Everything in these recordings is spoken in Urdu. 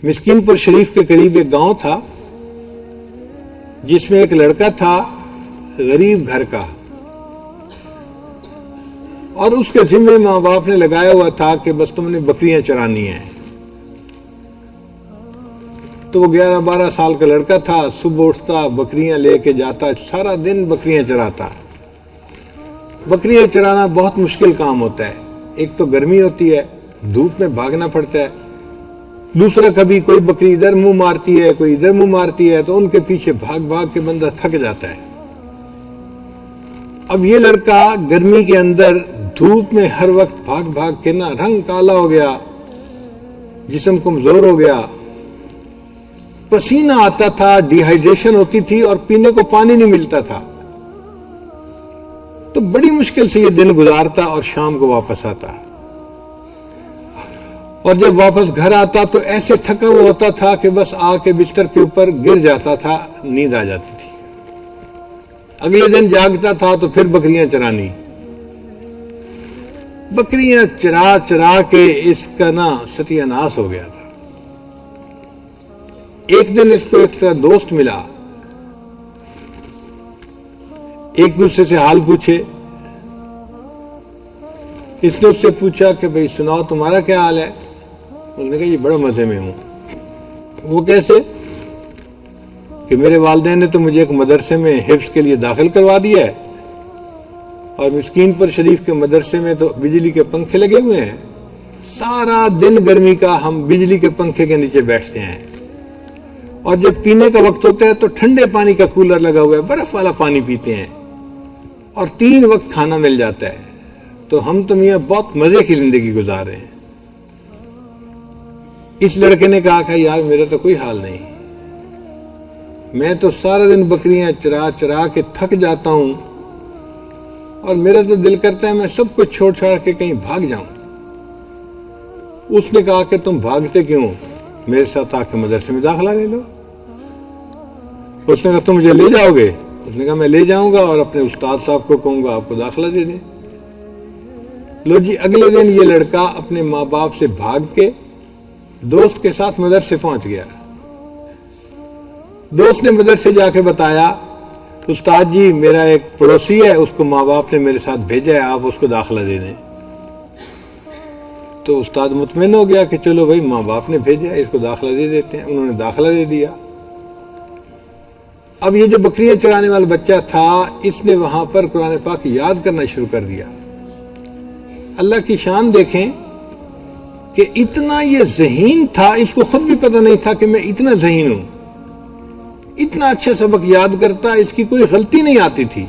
مسکین پور شریف کے قریب ایک گاؤں تھا جس میں ایک لڑکا تھا غریب گھر کا، اور اس کے ذمے ماں باپ نے لگایا ہوا تھا کہ بس تم نے بکریاں چرانی ہیں۔ تو وہ 11-12 سال کا لڑکا تھا، صبح اٹھتا، بکریاں لے کے جاتا، سارا دن بکریاں چراتا۔ بکریاں چرانا بہت مشکل کام ہوتا ہے، ایک تو گرمی ہوتی ہے، دھوپ میں بھاگنا پڑتا ہے، دوسرا کبھی کوئی بکری ادھر منہ مارتی ہے، کوئی ادھر منہ مارتی ہے، تو ان کے پیچھے بھاگ بھاگ کے بندہ تھک جاتا ہے۔ اب یہ لڑکا گرمی کے اندر دھوپ میں ہر وقت بھاگ بھاگ کے نا رنگ کالا ہو گیا، جسم کمزور ہو گیا، پسینہ آتا تھا، ڈی ہائیڈریشن ہوتی تھی اور پینے کو پانی نہیں ملتا تھا۔ تو بڑی مشکل سے یہ دن گزارتا اور شام کو واپس آتا، اور جب واپس گھر آتا تو ایسے تھکا ہوا ہوتا تھا کہ بس آ کے بستر کے اوپر گر جاتا تھا، نیند آ جاتی تھی۔ اگلے دن جاگتا تھا تو پھر بکریاں چرانی۔ بکریاں چرا چرا کے اس کا نا ستیہ ناس ہو گیا تھا۔ ایک دن اس کو ایک دوست ملا، ایک دوسرے سے حال پوچھے۔ اس نے اس سے پوچھا کہ بھئی سناؤ تمہارا کیا حال ہے؟ اس نے کہا یہ بڑا مزے میں ہوں۔ وہ کیسے؟ کہ میرے والدین نے تو مجھے ایک مدرسے میں حفظ کے لیے داخل کروا دیا ہے، اور مسکین پور شریف کے مدرسے میں تو بجلی کے پنکھے لگے ہوئے ہیں، سارا دن گرمی کا ہم بجلی کے پنکھے کے نیچے بیٹھتے ہیں، اور جب پینے کا وقت ہوتا ہے تو ٹھنڈے پانی کا کولر لگا ہوا ہے، برف والا پانی پیتے ہیں، اور 3 وقت کھانا مل جاتا ہے، تو ہم تو میاں بہت مزے کی زندگی گزار رہے ہیں۔ اس لڑکے نے کہا کہ یار میرا تو کوئی حال نہیں، میں تو سارا دن بکریاں چرا چرا کے تھک جاتا ہوں، اور میرا تو دل کرتا ہے میں سب کچھ چھوڑ چھاڑ کے کہیں بھاگ جاؤں۔ اس نے کہا کہ تم بھاگتے کیوں؟ میرے ساتھ آ کے مدرسے میں داخلہ لے لو۔ اس نے کہا تم مجھے لے جاؤ گے؟ اس نے کہا میں لے جاؤں گا اور اپنے استاد صاحب کو کہوں گا آپ کو داخلہ دے دیں۔ لو جی، اگلے دن یہ لڑکا اپنے ماں باپ سے بھاگ کے دوست کے ساتھ مدرسے پہنچ گیا۔ دوست نے مدرسے جا کے بتایا استاد جی میرا ایک پڑوسی ہے، اس کو ماں باپ نے میرے ساتھ بھیجا ہے، آپ اس کو داخلہ دے دیں۔ تو استاد مطمئن ہو گیا کہ چلو بھائی ماں باپ نے بھیجا ہے، اس کو داخلہ دے دیتے ہیں۔ انہوں نے داخلہ دے دیا۔ اب یہ جو بکریاں چرانے والا بچہ تھا، اس نے وہاں پر قرآن پاک یاد کرنا شروع کر دیا۔ اللہ کی شان دیکھیں کہ اتنا یہ ذہین تھا، اس کو خود بھی پتہ نہیں تھا کہ میں اتنا ذہین ہوں، اتنا اچھا سبق یاد کرتا، اس کی کوئی غلطی نہیں آتی تھی،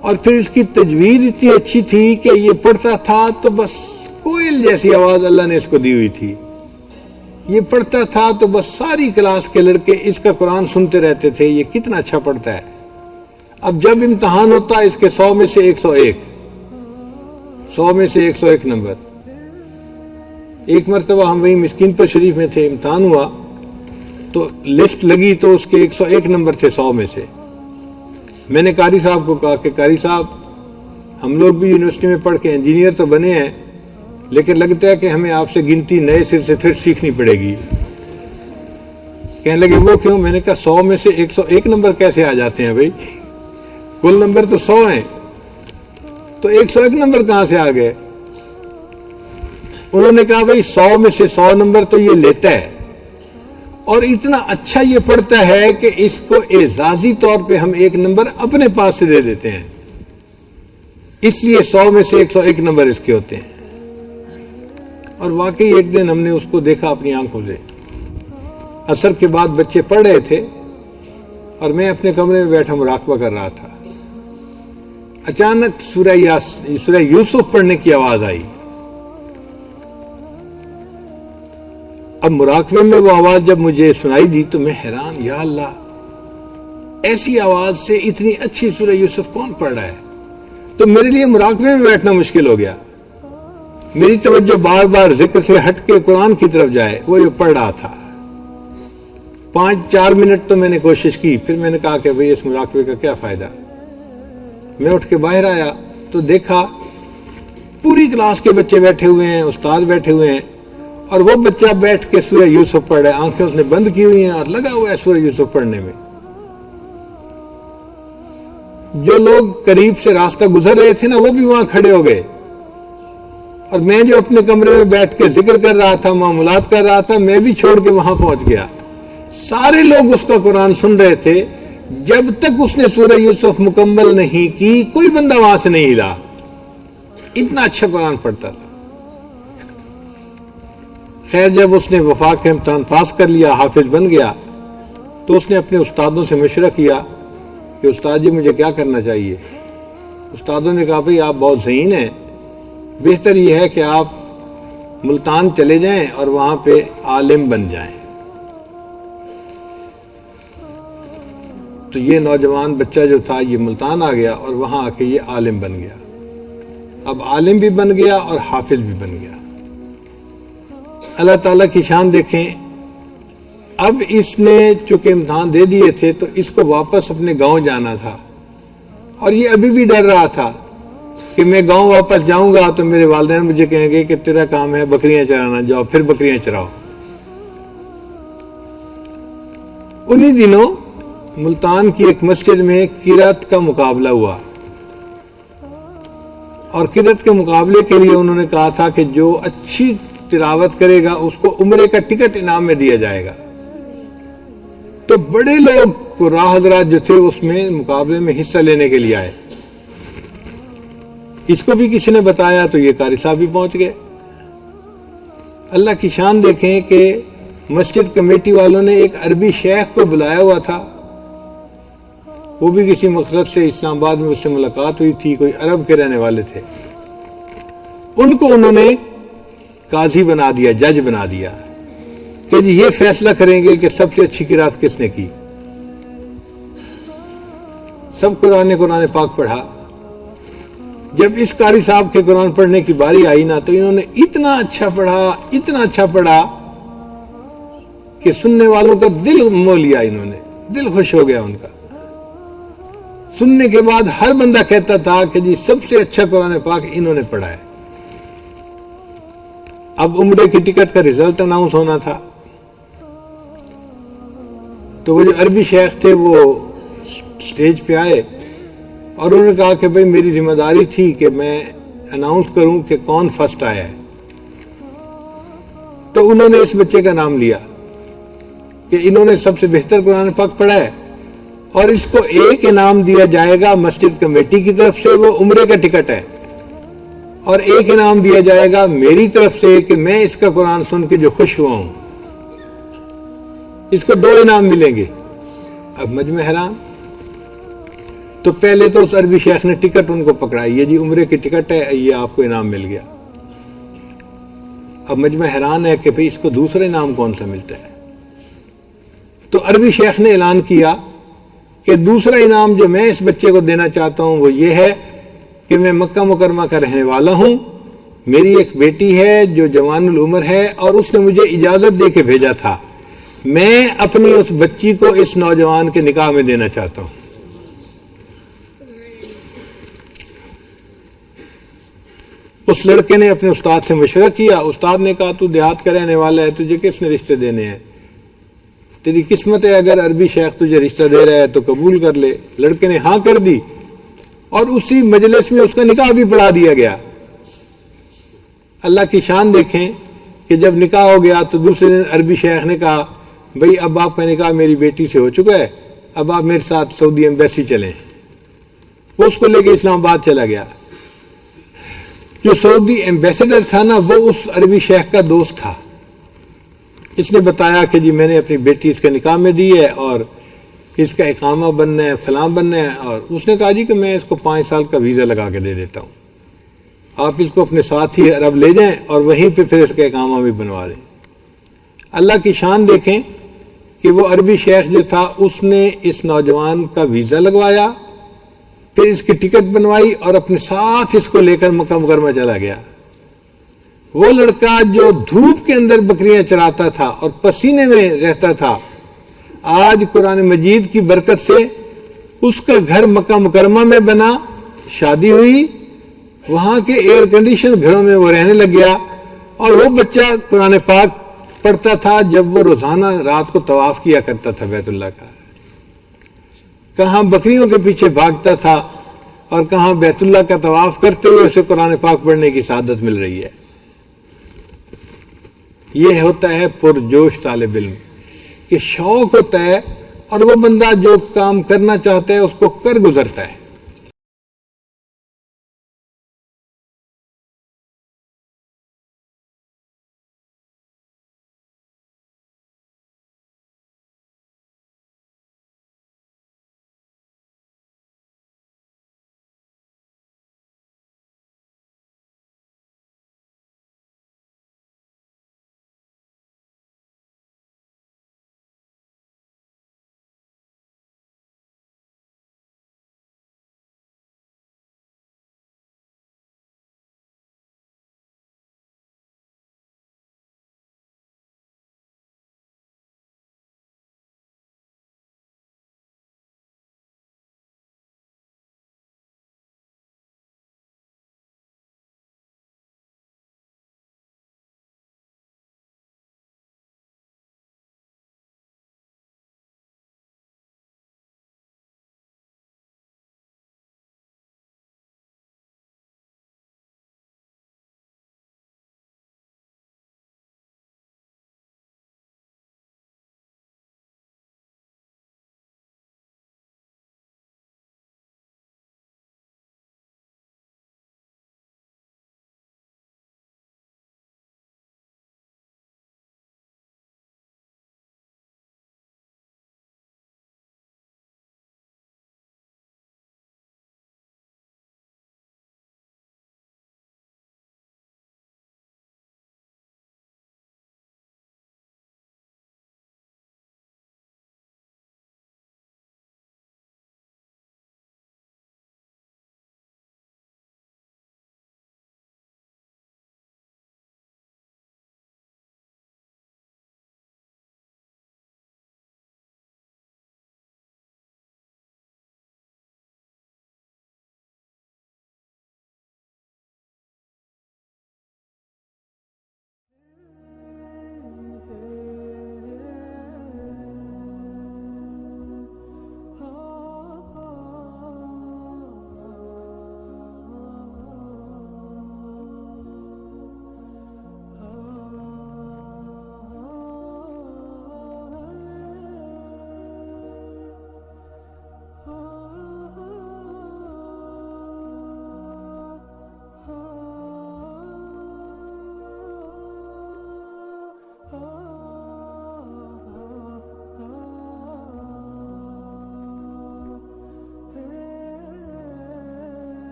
اور پھر اس کی تجوید اتنی اچھی تھی کہ یہ پڑھتا تھا تو بس کوئل جیسی آواز اللہ نے اس کو دی ہوئی تھی۔ یہ پڑھتا تھا تو بس ساری کلاس کے لڑکے اس کا قرآن سنتے رہتے تھے، یہ کتنا اچھا پڑھتا ہے۔ اب جب امتحان ہوتا اس کے 100 میں سے 101، 100 میں سے 101 نمبر۔ ایک مرتبہ ہم وہیں مسکین پور شریف میں تھے، امتحان ہوا تو لسٹ لگی تو اس کے 101 نمبر تھے 100 میں سے۔ میں نے قاری صاحب کو کہا کہ قاری صاحب ہم لوگ بھی یونیورسٹی میں پڑھ کے انجینئر تو بنے ہیں، لیکن لگتا ہے کہ ہمیں آپ سے گنتی نئے سر سے پھر سیکھنی پڑے گی۔ کہنے لگے وہ کیوں؟ میں نے کہا 100 میں سے 101 نمبر کیسے آ جاتے ہیں بھائی، کل نمبر تو 100 ہیں، تو 101 نمبر کہاں سے آ گئے؟ انہوں نے کہا بھائی 100 میں سے 100 نمبر تو یہ لیتا ہے، اور اتنا اچھا یہ پڑھتا ہے کہ اس کو اعزازی طور پہ ہم 1 نمبر اپنے پاس سے دے دیتے ہیں، اس لیے 100 میں سے 101 نمبر اس کے ہوتے ہیں۔ اور واقعی ایک دن ہم نے اس کو دیکھا اپنی آنکھوں سے، عصر کے بعد بچے پڑھ رہے تھے اور میں اپنے کمرے میں بیٹھا مراقبہ کر رہا تھا، اچانک سورہ یوسف پڑھنے کی آواز آئی۔ اب مراقبے میں وہ آواز جب مجھے سنائی دی تو میں حیران، یا اللہ ایسی آواز سے اتنی اچھی سورہ یوسف کون پڑھ رہا ہے؟ تو میرے لیے مراقبے میں بیٹھنا مشکل ہو گیا، میری توجہ بار بار ذکر سے ہٹ کے قرآن کی طرف جائے، وہ جو پڑھ رہا تھا۔ 5-4 منٹ تو میں نے کوشش کی، پھر میں نے کہا کہ بھئی اس مراقبے کا کیا فائدہ۔ میں اٹھ کے باہر آیا تو دیکھا پوری کلاس کے بچے بیٹھے ہوئے ہیں، استاد بیٹھے ہوئے ہیں، اور وہ بچہ بیٹھ کے سورہ یوسف پڑھ رہا ہے، آنکھیں اس نے بند کی ہوئی ہیں اور لگا ہوا ہے سورہ یوسف پڑھنے میں۔ جو لوگ قریب سے راستہ گزر رہے تھے نا وہ بھی وہاں کھڑے ہو گئے، اور میں جو اپنے کمرے میں بیٹھ کے ذکر کر رہا تھا، معاملات کر رہا تھا، میں بھی چھوڑ کے وہاں پہنچ گیا۔ سارے لوگ اس کا قرآن سن رہے تھے، جب تک اس نے سورہ یوسف مکمل نہیں کی کوئی بندہ وہاں سے نہیں ہلا، اتنا اچھا قرآن پڑھتا تھا۔ خیر جب اس نے وفاق کا امتحان پاس کر لیا، حافظ بن گیا، تو اس نے اپنے استادوں سے مشورہ کیا کہ استاد جی مجھے کیا کرنا چاہیے؟ استادوں نے کہا بھئی آپ بہت ذہین ہیں، بہتر یہ ہے کہ آپ ملتان چلے جائیں اور وہاں پہ عالم بن جائیں۔ تو یہ نوجوان بچہ جو تھا یہ ملتان آ گیا اور وہاں آ کے یہ عالم بن گیا۔ اب عالم بھی بن گیا اور حافظ بھی بن گیا۔ اللہ تعالیٰ کی شان دیکھیں، اب اس نے چونکہ امتحان دے دیے تھے تو اس کو واپس اپنے گاؤں جانا تھا، اور یہ ابھی بھی ڈر رہا تھا کہ میں گاؤں واپس جاؤں گا تو میرے والدین مجھے کہیں گے کہ تیرا کام ہے بکریاں چرانا، جاؤ پھر بکریاں چراؤ۔ انہی دنوں ملتان کی ایک مسجد میں قرات کا مقابلہ ہوا، اور قرات کے مقابلے کے لیے انہوں نے کہا تھا کہ جو اچھی تلاوت کرے گا اس کو عمرے کا ٹکٹ انعام میں دیا جائے گا۔ تو بڑے لوگ راہ حضرات جو تھے اس میں مقابلے میں حصہ لینے کے لیے آئے۔ اس کو بھی کسی نے بتایا تو یہ قاری صاحب بھی پہنچ گئے۔ اللہ کی شان دیکھیں کہ مسجد کمیٹی والوں نے ایک عربی شیخ کو بلایا ہوا تھا، وہ بھی کسی مقصد سے اسلام آباد میں اس سے ملاقات ہوئی تھی، کوئی عرب کے رہنے والے تھے۔ ان کو انہوں نے قاضی بنا دیا، جج بنا دیا کہ جی یہ فیصلہ کریں گے کہ سب سے اچھی قرات کس نے کی۔ سب قرآن پاک پڑھا۔ جب اس قاری صاحب کے قرآن پڑھنے کی باری آئی نا تو انہوں نے اتنا اچھا پڑھا کہ سننے والوں کا دل مو لیا، انہوں نے دل خوش ہو گیا ان کا۔ سننے کے بعد ہر بندہ کہتا تھا کہ جی سب سے اچھا قرآن پاک انہوں نے پڑھا ہے۔ اب عمرے کی ٹکٹ کا رزلٹ اناؤنس ہونا تھا، تو وہ جو عربی شیخ تھے وہ سٹیج پہ آئے اور انہوں نے کہا کہ بھئی میری ذمہ داری تھی کہ میں اناؤنس کروں کہ کون فرسٹ آیا ہے۔ تو انہوں نے اس بچے کا نام لیا کہ انہوں نے سب سے بہتر قرآن پاک پڑھا ہے، اور اس کو ایک انعام دیا جائے گا مسجد کمیٹی کی طرف سے، وہ عمرے کا ٹکٹ ہے، اور ایک انعام دیا جائے گا میری طرف سے کہ میں اس کا قرآن سن کے جو خوش ہوا ہوں۔ اس کو 2 انعام ملیں گے۔ اب مجمع حیران۔ تو پہلے تو اس عربی شیخ نے ٹکٹ ان کو پکڑائی، یہ جی عمرے کی ٹکٹ ہے، یہ آپ کو انعام مل گیا۔ اب مجمع حیران ہے کہ اس کو دوسرا انعام کون سا ملتا ہے۔ تو عربی شیخ نے اعلان کیا کہ دوسرا انعام جو میں اس بچے کو دینا چاہتا ہوں وہ یہ ہے کہ میں مکہ مکرمہ کا رہنے والا ہوں، میری ایک بیٹی ہے جو جوان العمر ہے، اور اس نے مجھے اجازت دے کے بھیجا تھا، میں اپنی اس بچی کو اس نوجوان کے نکاح میں دینا چاہتا ہوں۔ اس لڑکے نے اپنے استاد سے مشورہ کیا، استاد نے کہا تو دیہات کا رہنے والا ہے، تجھے کس نے رشتے دینے ہیں، تیری قسمت ہے، اگر عربی شیخ تجھے رشتہ دے رہا ہے تو قبول کر لے۔ لڑکے نے ہاں کر دی، اور اسی مجلس میں اس کا نکاح بھی پڑھا دیا گیا۔ اللہ کی شان دیکھیں کہ جب نکاح ہو گیا تو دوسرے دن عربی شیخ نے کہا بھئی اب آپ کا نکاح میری بیٹی سے ہو چکا ہے، اب آپ میرے ساتھ سعودی ایمبیسی چلیں۔ وہ اس کو لے کے اسلام آباد چلا گیا۔ جو سعودی ایمبیسڈر تھا نا وہ اس عربی شیخ کا دوست تھا۔ اس نے بتایا کہ جی میں نے اپنی بیٹی اس کے نکاح میں دی ہے اور اس کا اقامہ بننا ہے، فلاں بننا ہے، اور اس نے کہا جی کہ میں اس کو 5 سال کا ویزا لگا کے دے دیتا ہوں، آپ اس کو اپنے ساتھ ہی عرب لے جائیں اور وہیں پہ پھر اس کا اقامہ بھی بنوا دیں۔ اللہ کی شان دیکھیں کہ وہ عربی شیخ جو تھا اس نے اس نوجوان کا ویزا لگوایا، پھر اس کی ٹکٹ بنوائی اور اپنے ساتھ اس کو لے کر مکہ مکرمہ چلا گیا۔ وہ لڑکا جو دھوپ کے اندر بکریاں چراتا تھا اور پسینے میں رہتا تھا، آج قرآن مجید کی برکت سے اس کا گھر مکہ مکرمہ میں بنا، شادی ہوئی، وہاں کے ایئر کنڈیشن گھروں میں وہ رہنے لگ گیا، اور وہ بچہ قرآن پاک پڑھتا تھا جب وہ روزانہ رات کو طواف کیا کرتا تھا بیت اللہ کا، کہاں بکریوں کے پیچھے بھاگتا تھا اور کہاں بیت اللہ کا طواف کرتے ہوئے اسے قرآن پاک پڑھنے کی سعادت مل رہی ہے۔ یہ ہوتا ہے پرجوش طالب علم کہ شوق ہوتا ہے اور وہ بندہ جو کام کرنا چاہتا ہے اس کو کر گزرتا ہے۔